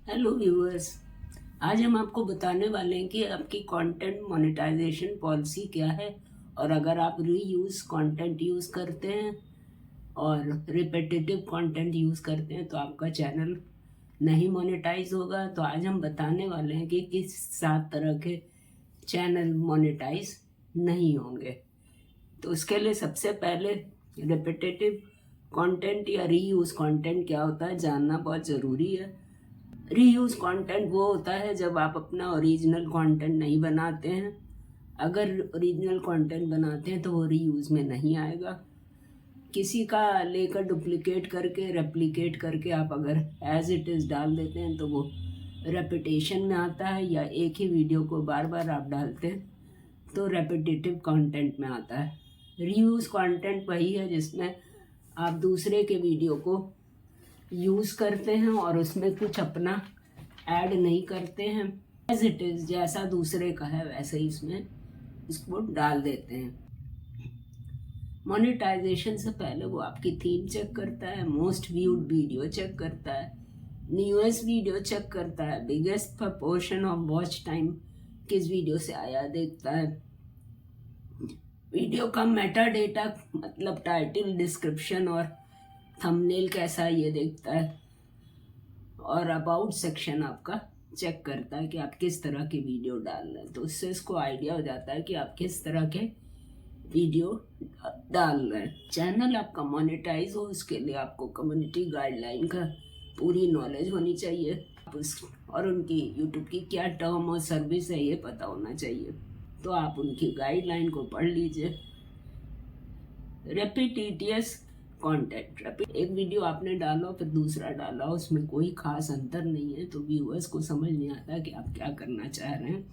Hello viewers. आज हम आपको बताने वाले हैं कि आपकी कंटेंट मोनेटाइजेशन पॉलिसी क्या है। और अगर आप रीयूज कंटेंट यूज़ करते हैं और रिपीटेटिव कंटेंट यूज़ करते हैं तो आपका चैनल नहीं मोनेटाइज होगा। तो आज हम बताने वाले हैं कि किस 7 तरह के चैनल मोनेटाइज नहीं होंगे। तो उसके लिए सबसे पहले रिपीटेटिव कंटेंट या रीयूज कंटेंट क्या होता है जानना बहुत ज़रूरी है। रीयूज कंटेंट वो होता है जब आप अपना ओरिजिनल कंटेंट नहीं बनाते हैं। अगर ओरिजिनल कंटेंट बनाते हैं तो वो रीयूज में नहीं आएगा। किसी का लेकर डुप्लीकेट करके रेप्लिकेट करके आप अगर एज इट इज़ डाल देते हैं तो वो रेपिटेशन में आता है, या एक ही वीडियो को बार बार आप डालते हैं तो रेपिटेटिव कंटेंट में आता है। रीयूज कंटेंट वही है जिसमें आप दूसरे के वीडियो को यूज़ करते हैं और उसमें कुछ अपना ऐड नहीं करते हैं, एज इट इज़ जैसा दूसरे का है वैसे ही इसमें इसको डाल देते हैं। मोनेटाइजेशन से पहले वो आपकी थीम चेक करता है, मोस्ट व्यूड वीडियो चेक करता है, न्यूएस्ट वीडियो चेक करता है, biggest proportion of watch time किस वीडियो से आया देखता है, वीडियो का मेटा डेटा मतलब टाइटल, डिस्क्रिप्शन और थंबनेल कैसा है ये देखता है, और अबाउट सेक्शन आपका चेक करता है कि आप किस तरह की वीडियो डाल रहे हैं। तो उससे इसको आइडिया हो जाता है कि आप किस तरह के वीडियो डाल रहे हैं। चैनल आपका मोनेटाइज हो उसके लिए आपको कम्युनिटी गाइडलाइन का पूरी नॉलेज होनी चाहिए, और उनकी यूट्यूब की क्या टर्म और सर्विस है ये पता होना चाहिए। तो आप उनकी गाइडलाइन को पढ़ लीजिए। रेपिटेटियस कंटेंट, एक वीडियो आपने डाला फिर दूसरा डाला, उसमें कोई खास अंतर नहीं है तो व्यूअर्स को समझ नहीं आता कि आप क्या करना चाह रहे हैं।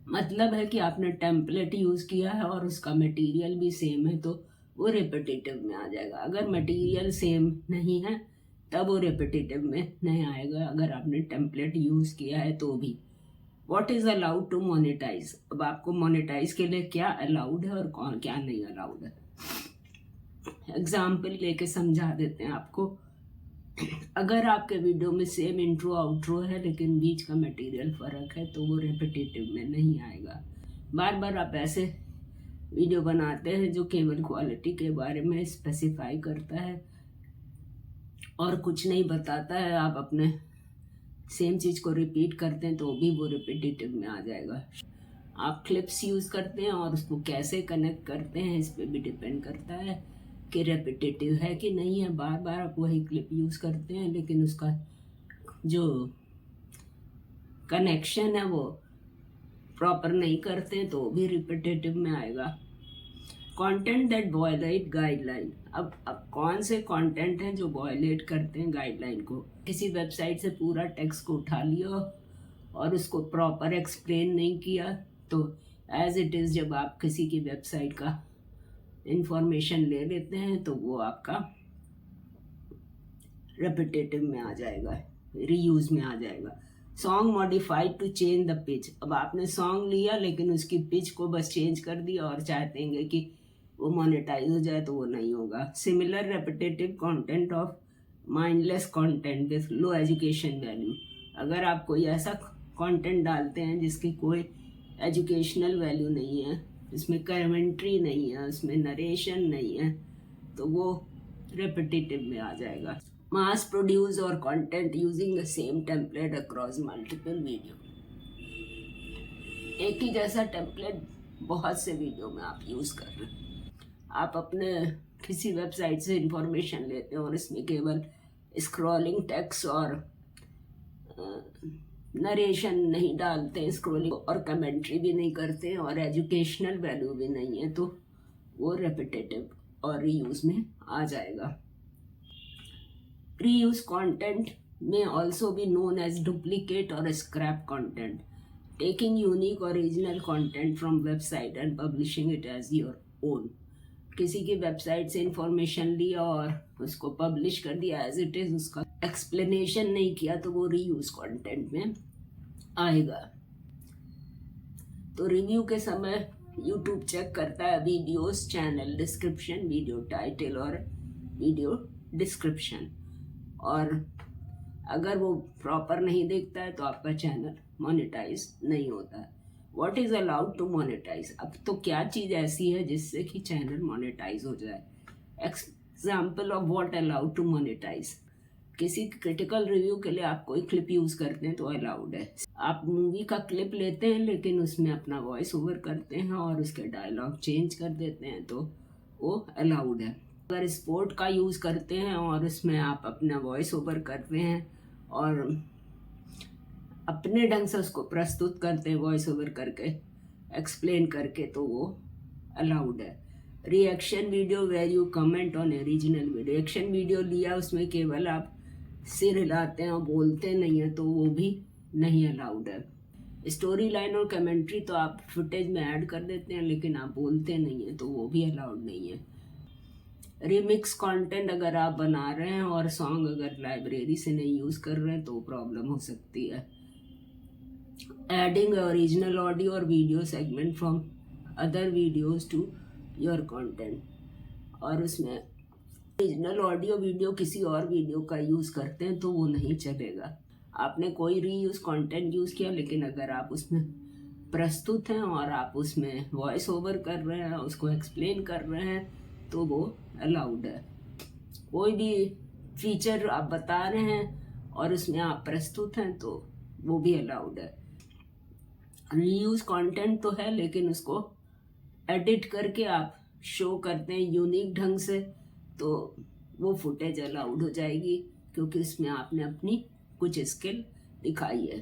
मतलब है कि आपने टेम्पलेट यूज़ किया है और उसका मटेरियल भी सेम है तो वो रिपीटेटिव में आ जाएगा। अगर मटेरियल सेम नहीं है तब वो रिपीटेटिव में नहीं आएगा, अगर आपने टेम्पलेट यूज़ किया है तो भी। What is allowed to monetize, अब आपको मोनेटाइज के लिए क्या अलाउड है और कौन क्या नहीं अलाउड है। एग्जाम्पल लेके समझा देते हैं आपको। अगर आपके वीडियो में सेम इंट्रो आउट्रो है लेकिन बीच का मटेरियल फ़र्क है तो वो रिपीटेटिव में नहीं आएगा। बार बार आप ऐसे वीडियो बनाते हैं जो केवल क्वालिटी के बारे में स्पेसिफाई करता है और कुछ नहीं बताता है, आप अपने सेम चीज़ को रिपीट करते हैं तो भी वो रिपीटेटिव में आ जाएगा। आप क्लिप्स यूज़ करते हैं और उसको कैसे कनेक्ट करते हैं इस पर भी डिपेंड करता है कि रेपिटेटिव है कि नहीं है। बार बार आप वही क्लिप यूज़ करते हैं लेकिन उसका जो कनेक्शन है वो प्रॉपर नहीं करते तो भी रिपीटेटिव में आएगा। कंटेंट दैट वायलेट गाइडलाइन, अब कौन से कंटेंट हैं जो वायलेट करते हैं गाइडलाइन को। किसी वेबसाइट से पूरा टेक्स्ट को उठा लिया और उसको प्रॉपर एक्सप्लेन नहीं किया तो एज इट इज़ जब आप किसी की वेबसाइट का इंफॉर्मेशन ले लेते हैं तो वो आपका रेपिटेटिव में आ जाएगा, रीयूज में आ जाएगा। Song modified to change the pitch, अब आपने सॉन्ग लिया लेकिन उसकी पिच को बस चेंज कर दिया और चाहते हैं कि वो मोनेटाइज हो जाए तो वो नहीं होगा। Similar repetitive content of mindless content with low education value, अगर आप कोई ऐसा कंटेंट डालते हैं जिसकी कोई एजुकेशनल वैल्यू नहीं है, इसमें कमेंट्री नहीं है, उसमें नरेशन नहीं है तो वो रेपिटेटिव में आ जाएगा। मास प्रोड्यूस और content using the same template across multiple video, एक ही जैसा टेम्पलेट बहुत से वीडियो में आप यूज़ कर रहे हैं। आप अपने किसी वेबसाइट से इंफॉर्मेशन लेते हैं और इसमें केवल स्क्रॉलिंग टेक्स्ट और नरेशन नहीं डालते हैं, स्क्रॉलिंग और कमेंट्री भी नहीं करते हैं और एजुकेशनल वैल्यू भी नहीं है तो वो रेपिटेटिव और रीयूज में आ जाएगा। रीयूज कंटेंट में ऑल्सो भी नोन एज डुप्लीकेट और scrap content, taking unique original content from website and publishing it as your own. किसी की वेबसाइट से इंफॉर्मेशन लिया और उसको पब्लिश कर दिया एज इट इज़, उसका एक्सप्लेनेशन नहीं किया तो वो रीयूज कंटेंट में आएगा। तो रिव्यू के समय यूट्यूब चेक करता है videos, channel description, video title और वीडियो डिस्क्रिप्शन। और अगर वो प्रॉपर नहीं देखता है तो आपका चैनल मोनेटाइज नहीं होता है। What is allowed to monetize, अब तो क्या चीज़ ऐसी है जिससे कि चैनल मोनेटाइज हो जाए। Example of what allowed to monetize, किसी क्रिटिकल रिव्यू के लिए आप कोई क्लिप यूज़ करते हैं तो अलाउड है। आप मूवी का क्लिप लेते हैं लेकिन उसमें अपना वॉइस ओवर करते हैं और उसके डायलॉग चेंज कर देते हैं तो वो अलाउड है। अगर स्पोर्ट का यूज़ करते हैं और उसमें आप अपना वॉइस ओवर करते हैं और अपने ढंग से उसको प्रस्तुत करते हैं वॉइस ओवर करके, एक्सप्लेन करके, तो वो अलाउड है। Reaction video where you comment on original video, reaction video लिया उसमें केवल आप सिर हिलाते हैं और बोलते नहीं हैं तो वो भी नहीं अलाउड है। स्टोरी लाइन और कमेंट्री तो आप फुटेज में ऐड कर देते हैं लेकिन आप बोलते नहीं हैं तो वो भी अलाउड नहीं है। रिमिक्स कंटेंट अगर आप बना रहे हैं और सॉन्ग अगर लाइब्रेरी से नहीं यूज़ कर रहे हैं तो प्रॉब्लम हो सकती है। एडिंग ओरिजिनल ऑडियो और video segment from other videos to your content, और उसमें ओरिजिनल ऑडियो वीडियो किसी और वीडियो का यूज़ करते हैं तो वो नहीं चलेगा। आपने कोई रीयूज़ कंटेंट यूज़ किया लेकिन अगर आप उसमें प्रस्तुत हैं और आप उसमें वॉइस ओवर कर रहे हैं, उसको एक्सप्लेन कर रहे हैं तो वो अलाउड है। कोई भी फीचर आप बता रहे हैं और उसमें आप प्रस्तुत हैं तो वो भी अलाउड है। रीयूज़ कंटेंट तो है लेकिन उसको एडिट करके आप शो करते हैं यूनिक ढंग से तो वो फुटेज अलाउड हो जाएगी क्योंकि उसमें आपने अपनी कुछ स्किल दिखाई है।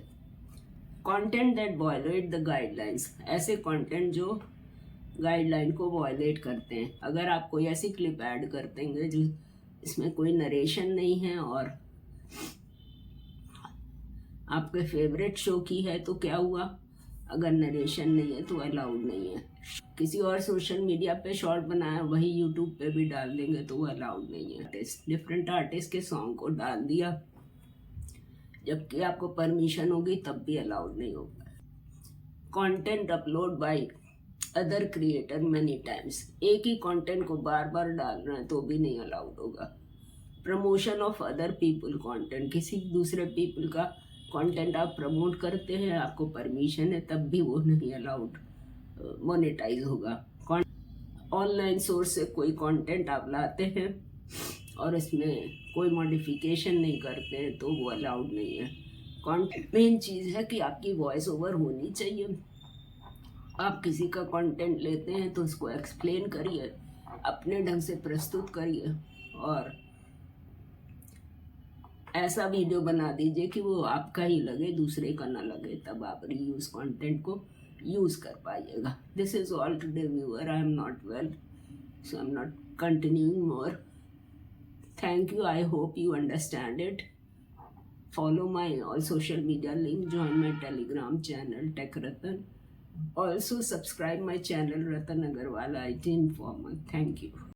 Content that violate the guidelines, ऐसे कंटेंट जो गाइडलाइन को वायलेट करते हैं। अगर आप कोई ऐसी क्लिप ऐड कर देंगे जो इसमें कोई नरेशन नहीं है और आपके फेवरेट शो की है तो क्या हुआ, अगर नरेशन नहीं है तो अलाउड नहीं है। किसी और सोशल मीडिया पे शॉर्ट बनाया वही यूट्यूब पे भी डाल देंगे तो वो अलाउड नहीं है। डिफरेंट आर्टिस्ट के सॉन्ग को डाल दिया जबकि आपको परमिशन होगी तब भी अलाउड नहीं होगा। Content upload by other creator many times, एक ही कंटेंट को बार बार डाल रहे हैं तो भी नहीं अलाउड होगा। Promotion of other people content, किसी दूसरे पीपल का कंटेंट आप प्रमोट करते हैं, आपको परमिशन है तब भी वो नहीं अलाउड मोनेटाइज होगा। ऑनलाइन सोर्स से कोई कंटेंट आप लाते हैं और इसमें कोई मॉडिफिकेशन नहीं करते हैं तो वो अलाउड नहीं है। कंटेंट मेन चीज़ है कि आपकी वॉइस ओवर होनी चाहिए। आप किसी का कंटेंट लेते हैं तो उसको एक्सप्लेन करिए, अपने ढंग से प्रस्तुत करिए और ऐसा वीडियो बना दीजिए कि वो आपका ही लगे, दूसरे का ना लगे, तब आप रीयूज कंटेंट को यूज़ कर पाइएगा। This is all today viewer, I am not well so I'm not continuing more. Thank you, I hope you understand it. Follow my all social media link, join my Telegram channel Tech Ratan. Also subscribe my channel Ratan Agarwal IT Informer. Thank you.